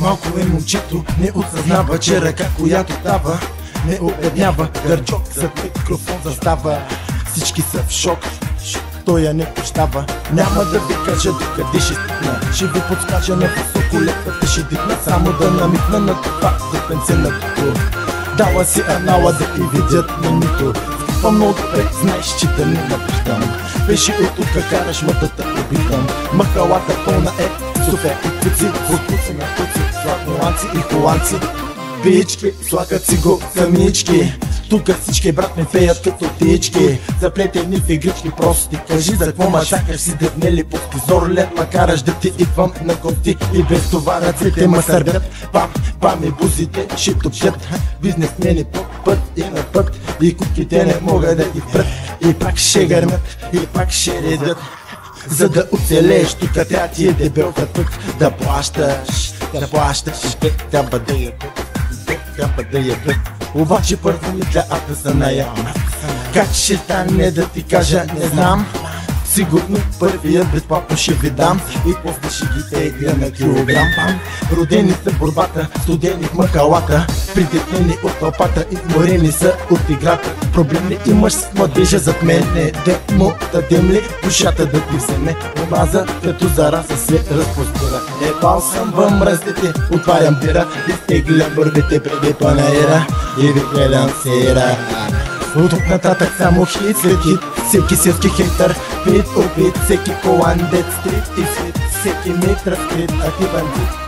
Малко е момчето, не осъзнава, че ръка, която дава, не обеднява. Гърджок зад микрофон застава. Всички са в шок, той я не прощава. Няма да ви кажа докъде ще стигна, ще ви подскача на високо, летвата ще дигна. Само да намикна на това, да пенце на туто. Дала си анала да и видят менито. Скипам много добре, знаеш, че да не напрещам. Беше от тука, караш мътата обитам. Махалата пълна е, суфе и куци, футуци на куци, сладноланци и холандци. Пички, слагат си го самички. Тука всички брат ме пеят като птички. Заплетени в игрички прости. Кажи за какво ма чакаш си дебнели под позор лед. Ма караш да ти идвам на гости и без това ръцете ма сърбят. Пам, пам и бузите ще топчат. Бизнесмени по път и на път. И куките не могат да ги спрат. И пак ще гърмят, и пак ще редят. За да оцелееш тука тя ти е дебелка тук. Да плащаш, трябва да я обаче първо мисля аз да се наям. Как ще стане да ти кажа не знам. Сигурно първия безплатно ще ви дам. И после ще ги тегля на килограм. Родени са борбата, студени в махалата. Притеснени от тълпата, изморени са от играта. Проблеми имаш с младежа зад мене. Да му дадем ли душата да ти вземе. Омраза като зараза се разпростира. Ебал съм в мръздите, отварям бира. Изтеглям бърбите преди панаира и ви гледам сира. От тук нататък само хит след хит. Всеки селски хейтър, бит обид. Всеки холандец, стрит и фит. Всеки мит разкрит, а ти бандит.